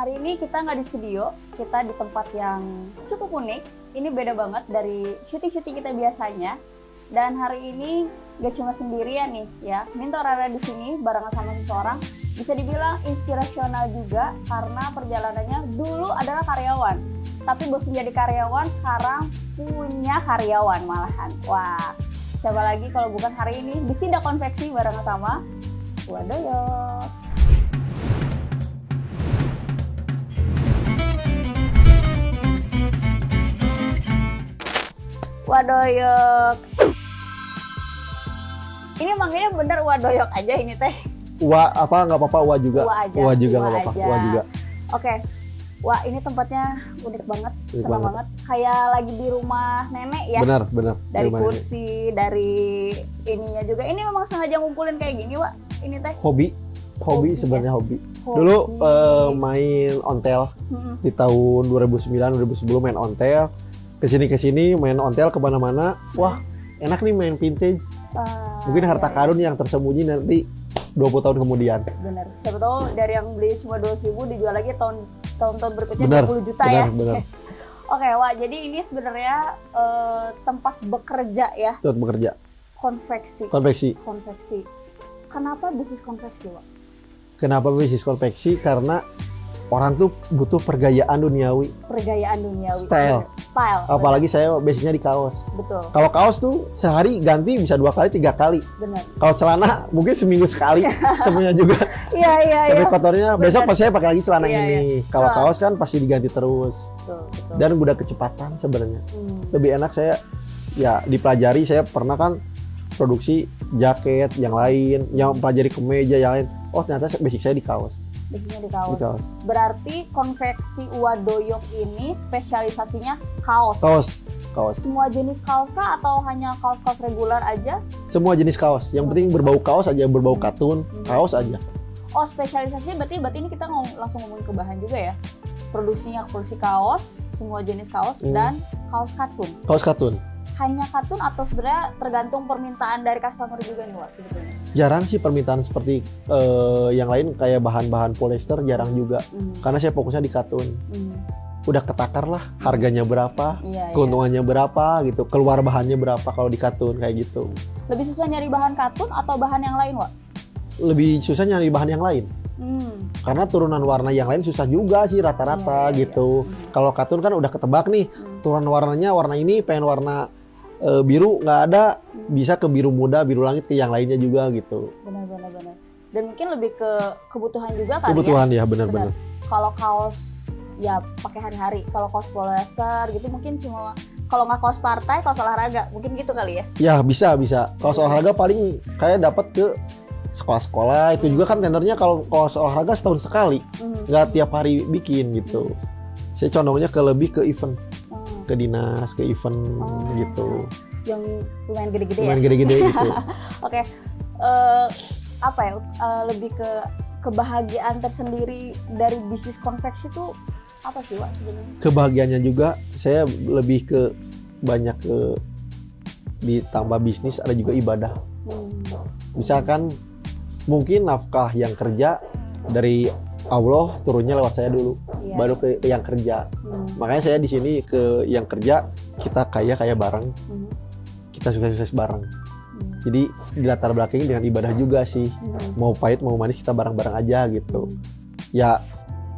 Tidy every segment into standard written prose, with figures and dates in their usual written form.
Hari ini kita nggak di studio, kita di tempat yang cukup unik. Ini beda banget dari syuting-syuting kita biasanya. Dan hari ini gak cuma sendirian nih ya. Minto Rara di sini barengan sama seseorang. Bisa dibilang inspirasional juga karena perjalanannya dulu adalah karyawan. Tapi bosan jadi karyawan, sekarang punya karyawan malahan. Wah, siapa lagi kalau bukan hari ini di Sidak Konveksi barengan sama Wadoyok. Wadoyok. Ini manggilnya bener Wadoyok aja ini teh. Wa apa nggak apa-apa, Wa juga. Wa aja. Wa juga nggak apa-apa. Wa juga. Oke. Wah, ini tempatnya unik banget, senang banget. Kayak lagi di rumah nenek ya. Benar. Dari kursi, dari ininya juga. Ini memang sengaja ngumpulin kayak gini, Wak. Ini teh. Hobi sebenarnya hobi. Dulu main ontel di tahun 2009-2010 main ontel. Kesini main ontel kemana-mana. Wah, enak nih main vintage. Mungkin harta karun yang tersembunyi nanti 20 tahun kemudian. Bener. Siapa tahu dari yang beli cuma 2.000 dijual lagi tahun-tahun berikutnya 20 juta ya. Benar. Oke, Wak. Jadi ini sebenarnya tempat bekerja ya. Tempat bekerja. Konveksi. Kenapa bisnis konveksi, Wak? Kenapa bisnis konveksi? Karena orang tuh butuh pergayaan duniawi. Style. Apalagi saya biasanya di kaos. Betul. Kalau kaos tuh sehari ganti bisa 2 kali, 3 kali. Benar. Kalau celana mungkin seminggu sekali. Semuanya juga. Iya. Sampai kotornya besok pas saya pakai lagi celana Iya. ini. Kalau kaos kan pasti diganti terus. Betul. Dan udah kecepatan sebenarnya. Lebih enak saya ya dipelajari. Saya pernah kan produksi jaket yang lain, yang pelajari kemeja yang lain. Oh ternyata basic saya di kaos. Biasanya di kaos. Berarti konveksi Wadoyok ini spesialisasinya kaos. Kaos. Semua jenis kaos kah atau hanya kaos-kaos reguler aja? Semua jenis kaos. Yang penting berbau kaos aja, berbau katun, kaos aja. Oh, spesialisasinya berarti ini kita langsung ngomongin ke bahan juga ya. Produksi kaos, semua jenis kaos dan kaos katun. Kaos katun. Hanya katun atau sebenarnya tergantung permintaan dari customer juga nih, Wak, sebetulnya? Jarang sih permintaan seperti yang lain kayak bahan-bahan polyester, jarang juga. Karena saya fokusnya di katun. Udah ketakar lah harganya berapa, keuntungannya berapa gitu, keluar bahannya berapa kalau di katun kayak gitu. Lebih susah nyari bahan katun atau bahan yang lain, Wak? Lebih susah nyari bahan yang lain. Karena turunan warna yang lain susah juga sih rata-rata gitu. Kalau katun kan udah ketebak nih, turunan warnanya warna ini pengen warna biru nggak ada, bisa ke biru muda, biru langit, ke yang lainnya juga gitu. Benar. Dan mungkin lebih ke kebutuhan juga kali ya. Kebutuhan ya, benar. Kalau kaos ya pakai hari-hari, kalau kaos polyester gitu mungkin cuma kalau nggak kaos partai, kaos olahraga, mungkin gitu kali ya. Ya bisa. Kaos olahraga paling kayak dapat ke sekolah-sekolah, itu juga kan tendernya kalau kaos olahraga setahun sekali, nggak tiap hari bikin gitu. Saya condongnya lebih ke event. Ke dinas, ke event gitu. Yang lumayan gede-gede ya? Lumayan gede-gede gitu. Oke. Lebih ke kebahagiaan tersendiri dari bisnis konveksi itu apa sih, Wak, sebenarnya? Kebahagiaannya juga saya lebih ke banyak ke ditambah bisnis ada juga ibadah. Misalkan mungkin nafkah yang kerja dari Allah turunnya lewat saya dulu, baru ke yang kerja. Makanya saya di sini ke yang kerja, kita kaya bareng, kita sukses bareng. Jadi di latar belakangnya dengan ibadah juga sih, mau pahit mau manis kita bareng-bareng aja gitu. Ya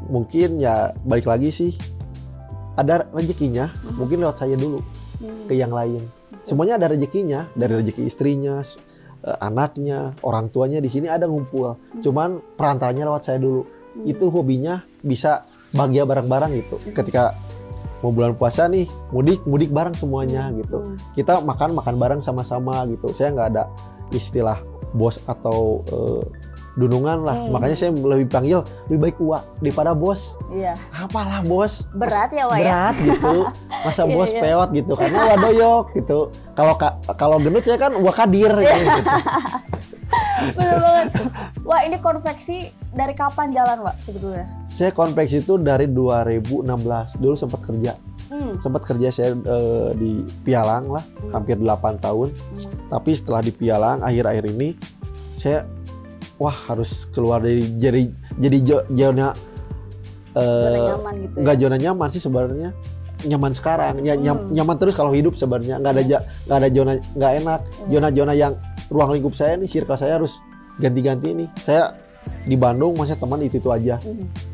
mungkin ya balik lagi sih, ada rezekinya, mungkin lewat saya dulu ke yang lain. Semuanya ada rezekinya, dari rezeki istrinya, anaknya, orang tuanya di sini ada ngumpul. Cuman perantaranya lewat saya dulu. Itu hobinya bisa bahagia bareng-bareng gitu. Ketika mau bulan puasa nih, mudik bareng semuanya gitu. Kita makan bareng sama-sama gitu. Saya nggak ada istilah bos atau dunungan lah. Makanya saya lebih panggil lebih baik Wak daripada bos. Iya. Apalah bos? Berat ya, Wak, berat gitu. Masa bos pewot gitu. Karena Wadoyok gitu. Kalau gendut saya kan Wakadir gitu. Bener banget. Wah, ini konveksi dari kapan jalan, Wak, sebetulnya? Saya konveksi itu dari 2016. Dulu sempat kerja. Sempat kerja saya di Pialang lah, hampir 8 tahun. Tapi setelah di Pialang, akhir-akhir ini saya harus keluar dari jadi zona zona nyaman gitu ya? Nggak zona nyaman sih sebenarnya, nyaman sekarang ya, nyaman terus kalau hidup sebenarnya, nggak ada zona nggak enak. Zona-zona yang ruang lingkup saya nih, circle saya harus ganti-ganti nih. Saya di Bandung masih teman itu aja.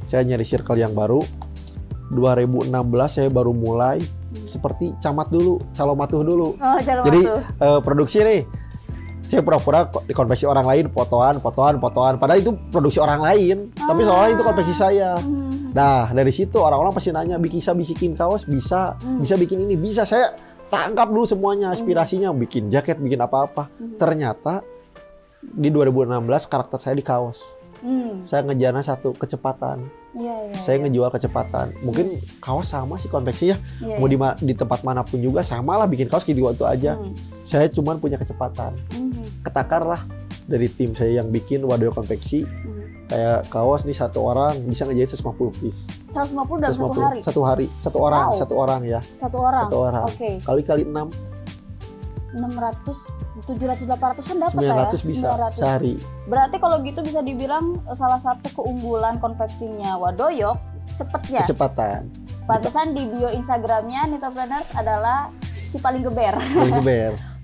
Saya nyari circle yang baru. 2016 saya baru mulai seperti camat dulu, calomatuh dulu. Jadi produksi nih, saya pura-pura di konveksi orang lain, fotoan. Padahal itu produksi orang lain, tapi seolah itu konveksi saya. Nah dari situ orang-orang pasti nanya, bisa bikin kaos, bisa bikin ini, bisa. Saya tangkap dulu semuanya, aspirasinya, bikin jaket, bikin apa-apa. Ternyata di 2016 karakter saya di kaos. Saya ngejarnya satu, kecepatan. Saya ngejual kecepatan. Mungkin kaos sama sih konveksinya. Mau di tempat manapun juga sama lah, bikin kaos gitu itu aja. Saya cuman punya kecepatan. Ketakar lah dari tim saya yang bikin Wadoyo konveksi. Kayak kaos nih satu orang bisa ngejahit 150 piece. 150 dalam satu hari? Satu hari. Satu orang ya. Satu orang? Oke. Kali 6. 600, 700, 800 kan dapat 900 bisa 900. Sehari. Berarti kalau gitu bisa dibilang salah satu keunggulan konveksinya Wadoyo cepetnya. Kecepatan. Pantesan di bio Instagramnya Nitopreneurs adalah si paling geber.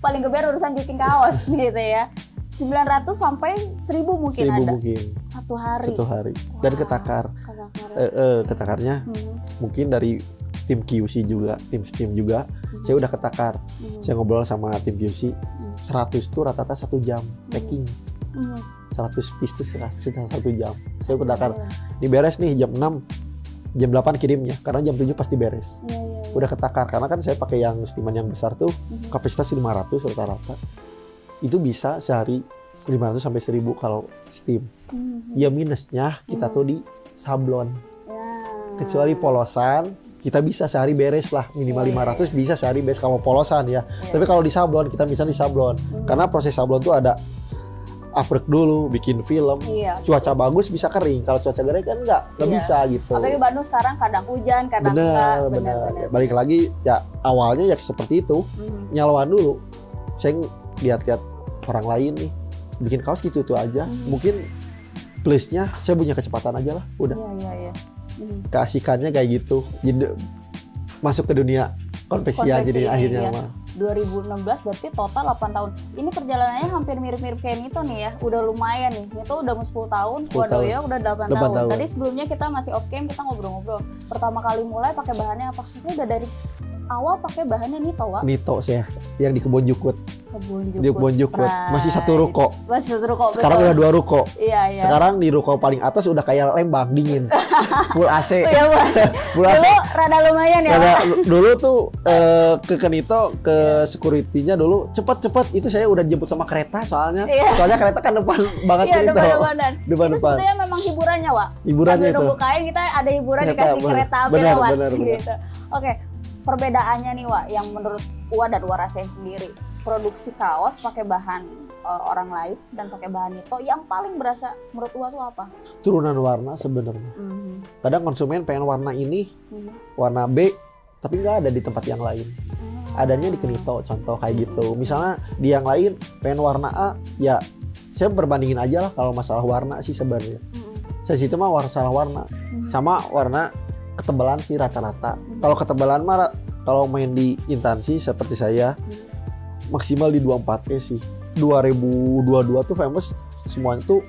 Paling geber urusan bikin kaos gitu ya. 900 sampai 1000 mungkin 1000 ada. Mungkin. Satu hari. Wow. Dan ketakar. Ketakarnya mungkin dari tim QC juga, tim Steam juga. Saya udah ketakar. Saya ngobrol sama tim QC. 100 tuh rata-rata 1 jam packing. 100 piece tuh sekitar 1 jam. Saya ketakar. Diberes nih jam 6, jam 8 kirimnya. Karena jam 7 pasti beres. Udah ketakar. Karena kan saya pakai yang steaman yang besar tuh, kapasitas 500 rata-rata. Itu bisa sehari 500 sampai 1000 kalau steam. Ya minusnya kita tuh di sablon. Kecuali polosan, kita bisa sehari beres lah, minimal 500 bisa sehari beres kalau polosan ya. Tapi kalau di sablon, kita bisa di sablon. Karena proses sablon tuh ada uprek dulu, bikin film. Cuaca bagus bisa kering, kalau cuaca kering kan nggak bisa gitu. Apalagi Bandung sekarang kadang hujan, kadang enggak. Bener. Balik lagi ya, awalnya ya seperti itu. Nyalawan dulu. Saya lihat-lihat orang lain nih bikin kaos gitu tuh aja. Mungkin plusnya saya punya kecepatan aja lah, udah. Keasikannya kayak gitu. Jadi masuk ke dunia konveksi aja jadi akhirnya mah. 2016 berarti total 8 tahun. Ini perjalanannya hampir mirip-mirip kayak Nito nih ya. Udah lumayan nih. Nito udah 10 tahun, Wadoyo udah 8 tahun. Tadi sebelumnya kita masih off cam, kita ngobrol-ngobrol. Pertama kali mulai pakai bahannya apa? Kita udah dari awal pakai bahannya Nito, Wak. Nito sih ya, yang di Kebon Jukut. Di Kebon Jukut. Masih satu ruko. Sekarang udah 2 ruko. Iya. Sekarang di ruko paling atas udah kayak Lembang, dingin. Full AC. Full AC. Dulu rada lumayan ya. Dulu tuh ke Nito, ke security-nya dulu cepet-cepet. Itu saya udah dijemput sama kereta soalnya. Soalnya kereta kan depan banget ke Nito. Depan. Itu sebetulnya memang hiburannya, Wak. Hiburannya itu. Sambil nunggu kain kita ada hiburan dikasih kereta api lewat gitu. Oke. Perbedaannya nih, Wak, yang menurut Uwa dan Uwa rasain sendiri, produksi kaos pakai bahan orang lain dan pakai bahan Nito, yang paling berasa menurut Uwa tuh apa? Turunan warna sebenarnya. Kadang konsumen pengen warna ini, warna B, tapi nggak ada di tempat yang lain. Adanya di Nito, contoh kayak gitu. Misalnya di yang lain pengen warna A, ya saya berbandingin aja lah kalau masalah warna sih sebenarnya. Saya situ mah masalah warna, sama warna ketebalan sih rata-rata. Kalau ketebalan mah kalau main di instansi seperti saya maksimal di 24 sih. 2022 tuh famous semuanya tuh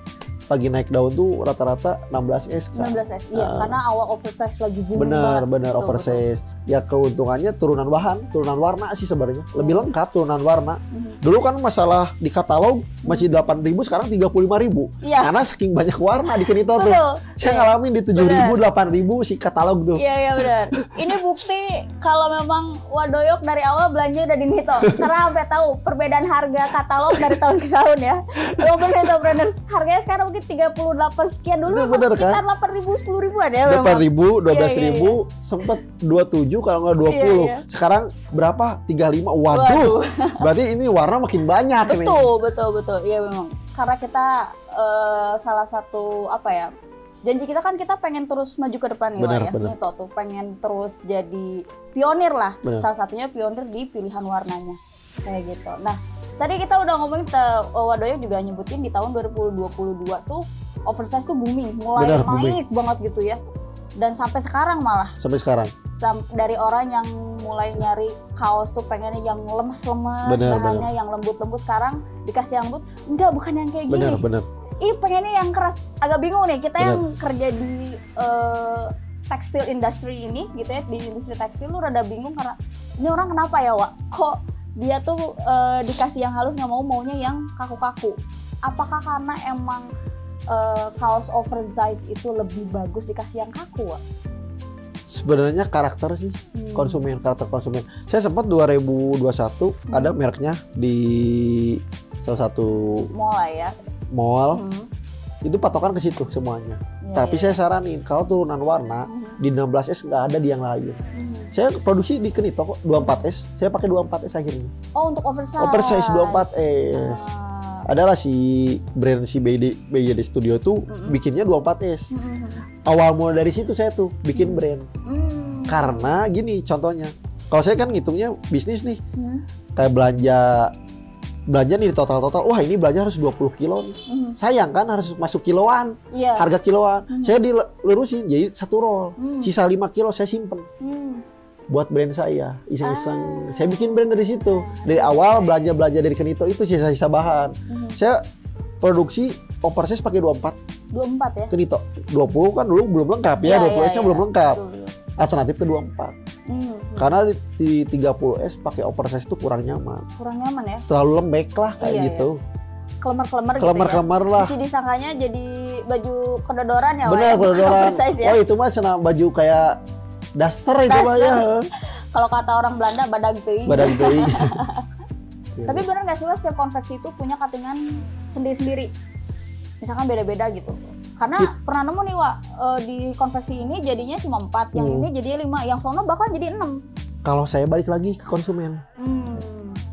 lagi naik daun tuh rata-rata 16S kan. 16S, iya, karena awal oversize lagi booming banget. Bener, oversize. Ya keuntungannya turunan bahan, turunan warna sih sebenarnya. Lebih lengkap turunan warna. Dulu kan masalah di katalog masih 8.000, sekarang 35.000. Karena saking banyak warna di Nito tuh. Saya ngalamin di 7.000, 8.000 si katalog tuh. Iya benar. Ini bukti kalau memang Wadoyo dari awal belanja udah di Nito. Karena sampai tahu perbedaan harga katalog dari tahun ke tahun ya. Walaupun Nitopreneurs harganya sekarang mungkin 38 sekian, dulu bener, sekitar kan? 8.000, 10.000 ada ya 8.000, 12.000, sempet 27 kalau nggak 20. Sekarang berapa? 35. Waduh. Berarti ini warna makin banyak. Betul. Iya memang. Karena kita salah satu apa ya? Janji kita kan kita pengen terus maju ke depan ya. Nito tuh pengen terus jadi pionir lah. Salah satunya pionir di pilihan warnanya. Kayak gitu. Nah, tadi kita udah ngomongin, Wadoyo juga nyebutin di tahun 2022 tuh oversize tuh booming, mulai naik banget gitu ya. Dan sampai sekarang malah. Sampai sekarang. Dari orang yang mulai nyari kaos tuh pengennya yang lemes-lemes, bahannya yang lembut-lembut, sekarang dikasih yang lembut, enggak, bukan yang kayak gini. Bener. Ini pengennya yang keras. Agak bingung nih kita yang kerja di tekstil industry ini gitu ya, di industri tekstil tuh rada bingung karena ini orang kenapa ya Wak? Kok dia tuh dikasih yang halus nggak maunya yang kaku-kaku? Apakah karena emang kaos oversize itu lebih bagus dikasih yang kaku Wak? Sebenarnya karakter sih, karakter konsumen. Saya sempat 2021 ada mereknya di salah satu mall. Itu patokan ke situ semuanya. Tapi saya saranin kalau turunan warna di 16S nggak ada di yang lain. Saya produksi di Kenito kok 24S. Saya pakai 24S akhirnya. Oh, untuk oversize. Oversize 24S. Adalah si brand si BYD Studio itu bikinnya 24S. Awal mulai dari situ saya tuh bikin brand. Karena gini contohnya. Kalau saya kan ngitungnya bisnis nih. Kayak belanja nih total, wah ini belanja harus 20 kilo nih. Sayang kan harus masuk kiloan. Harga kiloan. Saya dilurusin jadi 1 roll. Sisa 5 kilo saya simpen. Buat brand saya, iseng-iseng. Saya bikin brand dari situ. Dari awal belanja dari Kenito itu sisa-sisa bahan. Saya produksi oversize pakai 24 ya? Kenito. 20 kan dulu belum lengkap ya, 20S-nya belum lengkap. Alternatif ke 24. Karena di 30S pakai oversize itu kurang nyaman. Kurang nyaman ya? Terlalu lembek lah kayak gitu. Kelemar-kelemar gitu ya? Kelemar lah. Isi disangkanya jadi baju kedodoran ya? Bener, kedodoran. Ya? Oh itu mah senang baju kayak daster itu mah ya. Kalau kata orang Belanda, badag teuing. Badag teuing. Tapi bener gak sih Wak, setiap konveksi itu punya cuttingan sendiri-sendiri? Misalkan beda-beda gitu. Karena pernah nemu nih Wak, di konveksi ini jadinya cuma 4, yang ini jadinya 5, yang sono bakal jadi 6. Kalau saya balik lagi ke konsumen.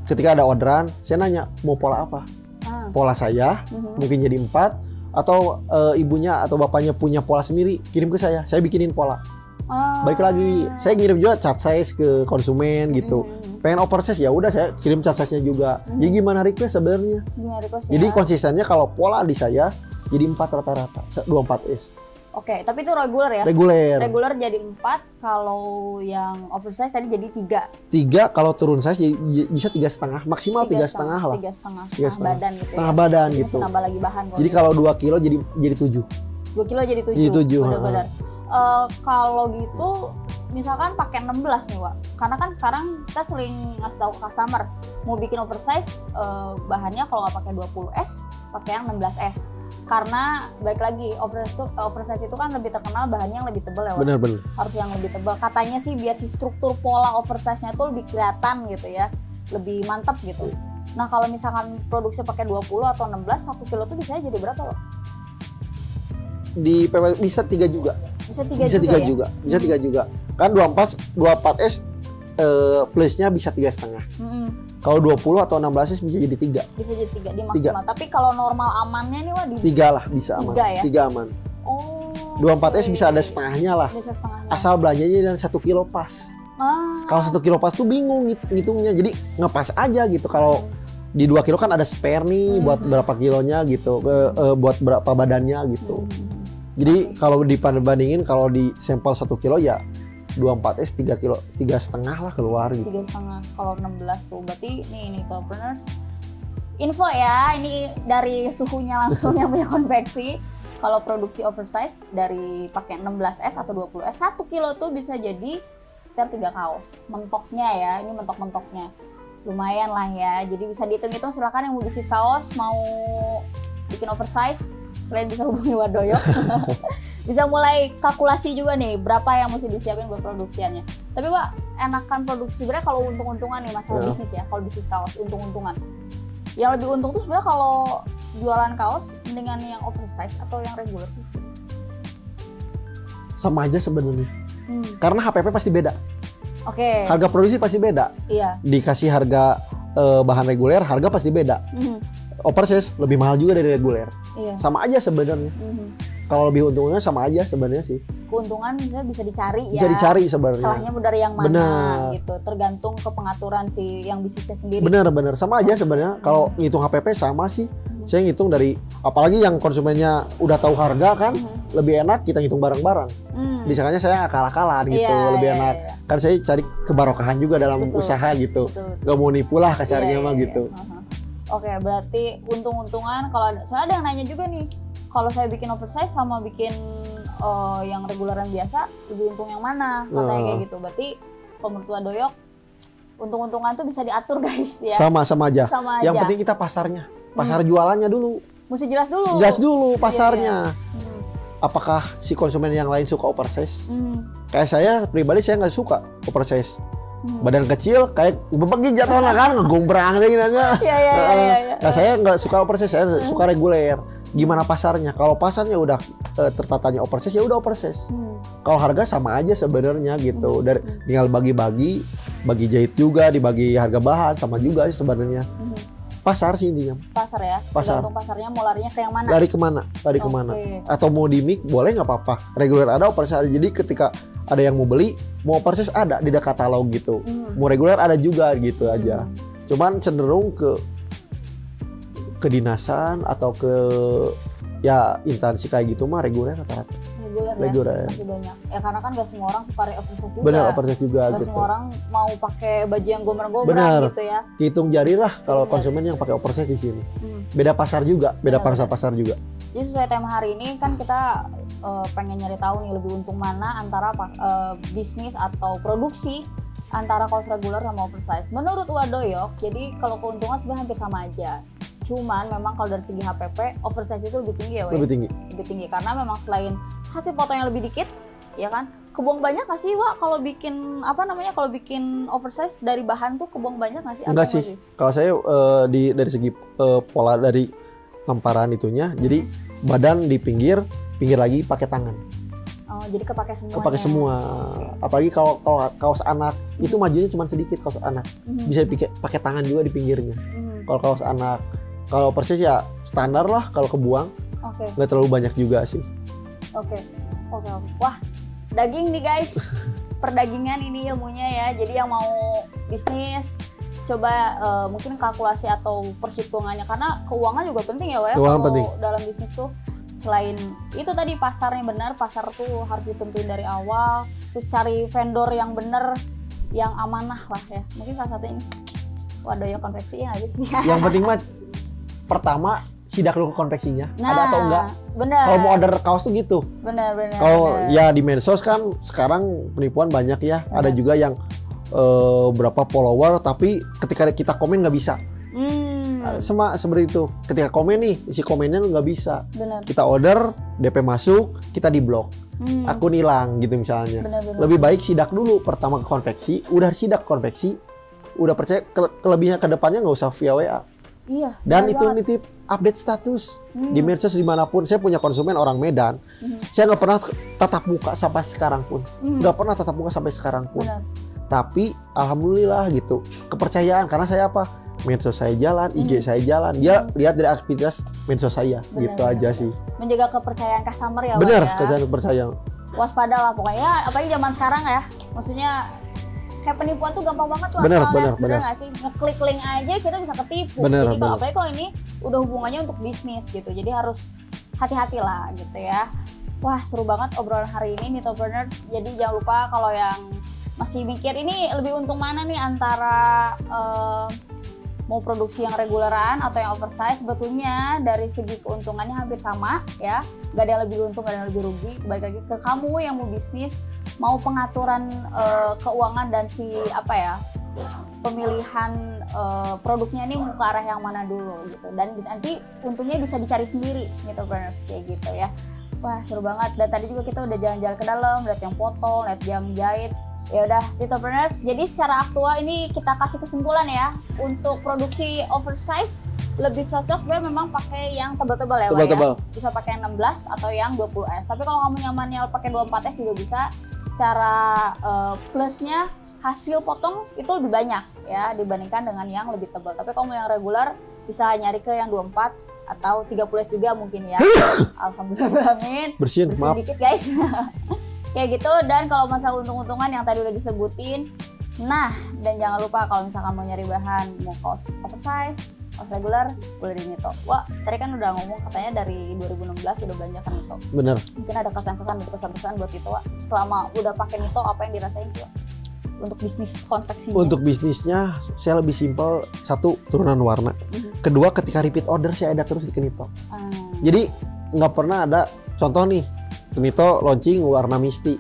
Ketika ada orderan, saya nanya mau pola apa? Pola saya mungkin jadi 4, atau ibunya atau bapaknya punya pola sendiri, kirim ke saya bikinin pola. Baik lagi, saya ngirim juga cat size ke konsumen gitu. Pengen oversize ya udah saya kirim cat size-nya juga. Jadi gimana request sebenarnya? Jadi konsistennya kalau pola di saya jadi 4 rata-rata, 24S. Oke, tapi itu reguler ya? Reguler jadi 4, kalau yang oversize tadi jadi 3. 3 kalau turun size bisa 3,5, maksimal 3,5 lah. 3,5 badan gitu. Setengah badan gitu. Nambah lagi bahan. Jadi kalau 2 kilo jadi 7. 2 kilo jadi 7. Jadi 7. Benar-benar. Kalau gitu misalkan pakai 16 nih Wak, karena kan sekarang kita sering ngasih tahu ke customer mau bikin oversize, bahannya kalau nggak pakai 20S pakai yang 16S, karena baik lagi oversize itu kan lebih terkenal bahannya yang lebih tebal ya Wak. Benar. Harus yang lebih tebal katanya sih, biar si struktur pola oversize-nya tuh lebih kelihatan gitu ya, lebih mantap gitu. Nah kalau misalkan produksi pakai 20 atau 16, 1 kilo tuh bisa jadi berapa Wak? Di PP bisa 3 juga. Bisa 3 juga. Bisa 3 juga. Kan 24S plusnya bisa 3,5. Kalau 20 atau 16S bisa jadi 3. Bisa jadi 3 di maksimal. Tapi kalau normal amannya nih Wak di 3 lah bisa aman. 3 ya? 3 aman. Oh. 24S bisa ada setengahnya lah. Bisa setengahnya. Asal belanjanya dan 1 kilo pas. Kalau 1 kilo pas tuh bingung ngitungnya. Jadi ngepas aja gitu. Kalau di 2 kilo kan ada spare nih buat berapa kilonya gitu. Buat berapa badannya gitu. Jadi kalau dibandingin kalau di sampel 1 kilo ya 24S 3 kilo, 3,5 lah keluar gitu. 3,5 kalau 16 tuh. Berarti nih Topreneurs info ya, ini dari suhunya langsung yang punya konveksi. Kalau produksi oversize dari pakai 16S atau 20S, 1 kilo tuh bisa jadi sekitar 3 kaos. Mentoknya ya, ini mentok-mentoknya. Lumayan lah ya. Jadi bisa dihitung-hitung, silakan yang mau bisnis kaos, mau bikin oversize, selain bisa hubungi Wadoyo, bisa mulai kalkulasi juga nih berapa yang mesti disiapin buat produksiannya. Tapi Wak, enakan produksi sebenarnya kalau untung-untungan nih masalah bisnis ya, kalau bisnis kaos untung-untungan. Yang lebih untung tuh sebenarnya kalau jualan kaos mendingan yang oversize atau yang regular sih? Sama aja sebenarnya. Karena HPP pasti beda. Oke. Harga produksi pasti beda. Iya. Dikasih harga bahan reguler, harga pasti beda. Oversize lebih mahal juga dari reguler. Iya. Sama aja sebenarnya. Kalau lebih untungnya sama aja sebenarnya sih. Keuntungan bisa dicari ya. Bisa dicari sebenarnya. Salahnya dari yang mana gitu. Tergantung ke pengaturan si yang bisnisnya sendiri. Bener. Sama aja sebenarnya. Kalau ngitung HPP sama sih. Saya ngitung dari, apalagi yang konsumennya udah tahu harga kan. lebih enak kita hitung bareng-bareng. Misalnya saya akal-akalan gitu, lebih enak. Kan saya cari kebarokahan juga dalam usaha gitu. Gak mau nipu lah kasarnya mah gitu. Oke, berarti untung-untungan kalau saya ada yang nanya juga nih. Kalau saya bikin oversize sama bikin yang reguleran biasa, lebih untung yang mana? Katanya kayak gitu. Berarti kalau menurut Wadoyok, untung-untungan tuh bisa diatur guys ya. Sama aja. Sama yang aja. penting kita pasarnya. Pasar jualannya dulu. Mesti jelas dulu. Jelas dulu pasarnya. Apakah si konsumen yang lain suka oversize? Kayak saya pribadi saya nggak suka oversize. Badan kecil kayak bebegi jatuhnya kan ngegombrang gitu kan. Nah, saya nggak suka oversize, saya suka reguler. Gimana pasarnya? Kalau pasarnya udah tertatanya oversize ya udah oversize. Kalau harga sama aja sebenarnya gitu. Dari tinggal bagi jahit juga, dibagi harga bahan sama juga sih sebenarnya. Pasar sih intinya. Pasar ya. Pasar. Tergantung pasarnya mau larinya ke yang mana? Dari kemana? Atau mau di mix boleh nggak apa-apa. Reguler ada, oversize ada. Jadi ketika ada yang mau beli, mau oversize ada di katalog gitu. Mau reguler ada juga gitu aja. Cuman cenderung ke kedinasan atau ke ya instansi kayak gitu mah reguler rata-rata. Reguler. Masih banyak. Ya karena kan gak semua orang suka oversize juga. Bener, oversize juga gak gitu. semua orang mau pakai baju yang gombrang-gombrang gitu ya. Hitung jari lah kalau konsumen yang pakai oversize di sini. Beda pasar juga, beda pangsa pasar juga. Jadi sesuai tema hari ini kan kita pengen nyari tahu nih lebih untung mana antara bisnis atau produksi antara kaos reguler sama oversize. Menurut Wadoyok, jadi kalau keuntungan sebenarnya hampir sama aja. Cuman memang kalau dari segi HPP, oversize itu lebih tinggi ya, Lebih tinggi karena memang selain hasil fotonya lebih dikit, ya kan? Kebuang banyak nggak sih, Wak? Kalau bikin kalau bikin oversize dari bahan tuh kebuang banyak nggak sih? Enggak sih. Kalau saya dari segi pola dari hamparan itunya, jadi badan di pinggir lagi pakai tangan. Oh, jadi kepake semua. Kepake semua. Apalagi kalau kaos anak itu majunya cuma sedikit kaos anak. Bisa pakai tangan juga di pinggirnya. Kalau kaos anak, kalau persis ya standar lah kalau kebuang. Nggak terlalu banyak juga sih. Oke. Wah, daging nih guys. Perdagingan ini ilmunya ya. Jadi yang mau bisnis coba mungkin kalkulasi atau perhitungannya karena keuangan juga penting ya, Wak. Keuangan penting. Dalam bisnis tuh selain itu tadi pasarnya benar, pasar tuh harus ditentuin dari awal, terus cari vendor yang benar, yang amanah lah ya. Mungkin salah satu ini Wadoyok konveksi ya gitu. Yang penting mah pertama sidak dulu konveksinya, ada atau enggak. Benar. Kalau mau order kaos tuh gitu. Benar. Kalau ya di medsos kan sekarang penipuan banyak ya. Ada juga yang berapa follower tapi ketika kita komen nggak bisa. Sama seperti itu. Ketika komen nih, isi komennya nggak bisa. Benar. Kita order, DP masuk, kita diblok. Akun hilang gitu misalnya. Benar. Lebih baik sidak dulu pertama ke konveksi, udah sidak konveksi, udah percaya kelebihnya ke depannya nggak usah via WA. Iya. Dan itu nitip update status di medsos dimanapun. Saya punya konsumen orang Medan. Saya nggak pernah tatap muka sampai sekarang pun. Nggak pernah tatap muka sampai sekarang pun. Benar. Tapi alhamdulillah gitu kepercayaan karena saya apa? Medsos saya jalan, IG saya jalan. Dia lihat dari aktivitas medsos saya. Gitu aja sih. Menjaga kepercayaan customer ya, Benar, kepercayaan. Waspada lah pokoknya. Apalagi zaman sekarang ya. Maksudnya kayak penipuan tuh gampang banget tuh. Bener nggak sih? Ngeklik link aja kita bisa ketipu. Jadi apalagi kalau ini udah hubungannya untuk bisnis gitu. Jadi harus hati-hati lah gitu ya. Wah, seru banget obrolan hari ini Nitopreneurs. Jadi jangan lupa kalau yang masih mikir ini lebih untung mana nih antara mau produksi yang reguleran atau yang oversize, sebetulnya dari segi keuntungannya hampir sama ya. Gak ada yang lebih untung, gak ada yang lebih rugi. Balik lagi ke kamu yang mau bisnis, mau pengaturan keuangan dan pemilihan produknya ini mau ke arah yang mana dulu gitu. Dan nanti untungnya bisa dicari sendiri Nitopreneurs kayak gitu ya. Wah, seru banget. Dan tadi juga kita udah jalan-jalan ke dalam, lihat yang potong, lihat jam jahit. Ya udah, Nitopreneurs. Jadi secara aktual ini kita kasih kesimpulan ya, untuk produksi oversize lebih cocok sebenarnya memang pakai yang tebal-tebal ya, tebal-tebal. Ya. Bisa pakai yang 16 atau yang 20S. Tapi kalau kamu nyamannya pakai 24S juga bisa. Secara plusnya hasil potong itu lebih banyak ya dibandingkan dengan yang lebih tebal. Tapi kalau yang regular bisa nyari ke yang 24 atau 30S juga mungkin ya. Alhamdulillah, amin. Bersihin maaf. Dikit guys. Kayak gitu. Dan kalau masalah untung-untungan yang tadi udah disebutin, nah, dan jangan lupa kalau misalkan mau nyari bahan, mau kaos oversize, kaos reguler boleh di Nito. Wah, tadi kan udah ngomong katanya dari 2016 udah belanja ke Nito. Bener. Mungkin ada kesan-kesan buat Nito, Wak. Selama udah pakai Nito, apa yang dirasain sih, Wak? Untuk bisnis konveksinya? Untuk bisnisnya saya lebih simpel. Satu, turunan warna. Kedua, ketika repeat order saya ada terus di Kenito. Jadi nggak pernah ada contoh nih Kenito launching warna Misty.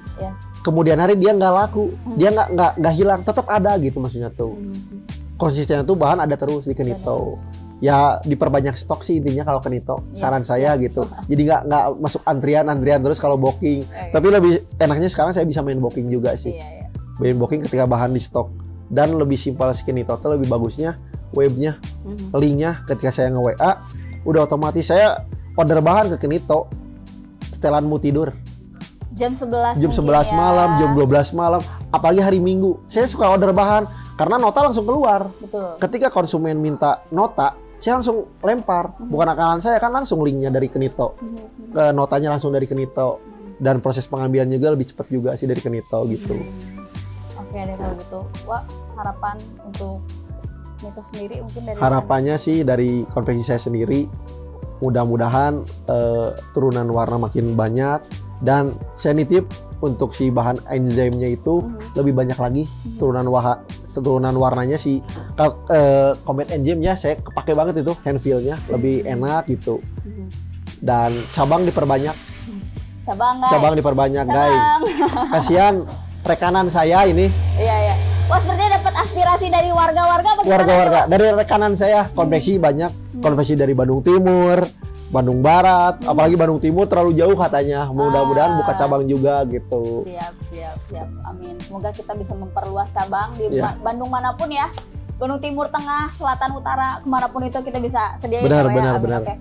Kemudian hari dia nggak laku, dia nggak hilang, tetap ada gitu maksudnya tuh. Konsistennya tuh bahan ada terus di Kenito. Ya diperbanyak stok sih intinya kalau Kenito. Saran saya gitu. Jadi nggak masuk antrian terus kalau booking. Tapi lebih enaknya sekarang saya bisa main booking juga sih. Main booking ketika bahan di stok. Dan lebih simpel sih Kenito tuh lebih bagusnya webnya, linknya ketika saya nge-WA udah otomatis saya order bahan ke Kenito. Setelan mau tidur. Jam 11 malam, jam 12 malam, apalagi hari Minggu. Saya suka order bahan karena nota langsung keluar. Betul. Ketika konsumen minta nota, saya langsung lempar. Bukan akalan saya kan langsung linknya dari Kenito. Notanya langsung dari Kenito. Dan proses pengambilan juga lebih cepat juga sih dari Kenito gitu. Oke deh kalau gitu. Wah, harapan untuk Nito sendiri mungkin dari harapannya sih dari konveksi saya sendiri mudah-mudahan turunan warna makin banyak. Dan saya nitip untuk si bahan enzimnya itu lebih banyak lagi turunan warnanya si Comet enzimnya saya kepake banget itu hand feel-nya lebih enak gitu. Dan cabang diperbanyak. Cabang diperbanyak guys. Kasihan rekanan saya ini. Iya. Wah, sepertinya dapat aspirasi dari warga-warga. Warga-warga dari rekanan saya konveksi banyak, konveksi dari Bandung Timur, Bandung Barat, apalagi Bandung Timur terlalu jauh katanya. Mudah-mudahan buka cabang juga gitu. Siap. Amin. Semoga kita bisa memperluas cabang di Bandung manapun ya. Bandung Timur, Tengah, Selatan, Utara, kemanapun itu kita bisa sediain. Benar. Okay.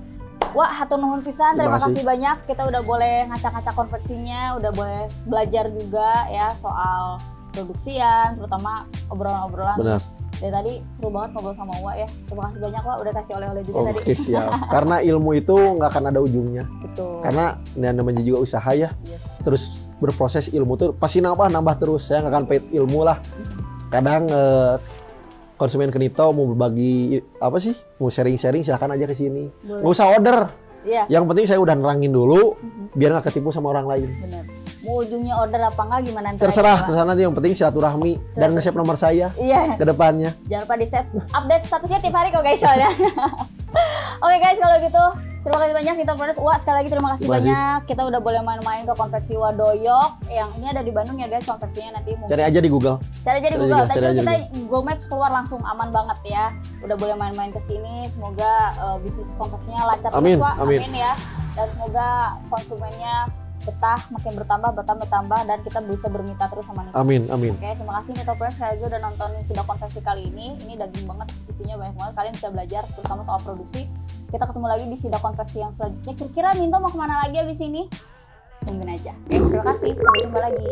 Wah, hatur nuhun pisan. Terima kasih banyak. Kita udah boleh ngacak-ngacak konveksinya, udah boleh belajar juga ya soal produksian, terutama obrolan-obrolan. Benar. Dari tadi seru banget ngobrol sama Wak ya. Terima kasih banyak Wak udah kasih oleh-oleh juga tadi. Oke, siap. Karena ilmu itu nggak akan ada ujungnya. Betul. Karena namanya juga usaha ya. Terus berproses ilmu tuh pasti nambah terus. Saya nggak akan pahit ilmu lah. Kadang konsumen Kenito mau berbagi apa sih? Mau sharing-sharing silahkan aja ke sini. Nggak usah order. Iya. Yang penting saya udah nerangin dulu biar nggak ketipu sama orang lain. Benar. Mau ujungnya order apa enggak gimana nanti? Terserah nanti, yang penting silaturahmi dan nge-save nomor saya ke depannya. Jangan lupa di-save update statusnya tiap hari kok guys soalnya. Oke guys, kalau gitu terima kasih banyak Nito Brothers. Wah, sekali lagi terima kasih banyak. Kita udah boleh main-main ke konveksi Wadoyok yang ini ada di Bandung ya guys, konveksinya nanti cari aja di Google. Tadi kita Google Maps keluar langsung aman banget ya. Udah boleh main-main ke sini. Semoga bisnis konveksinya lancar terus Pak. Amin ya. Dan semoga konsumennya makin bertambah dan kita bisa bermitra terus sama Nito. Amin. Oke, terima kasih Nito Brothers sekali lagi udah nontonin Sidak Konveksi kali ini. Ini daging banget, isinya banyak banget. Kalian bisa belajar terutama soal produksi. Kita ketemu lagi di Sidak Konveksi yang selanjutnya. Kira-kira Minto mau kemana lagi abis ini? Tungguin aja. Oke, terima kasih. Sampai jumpa lagi.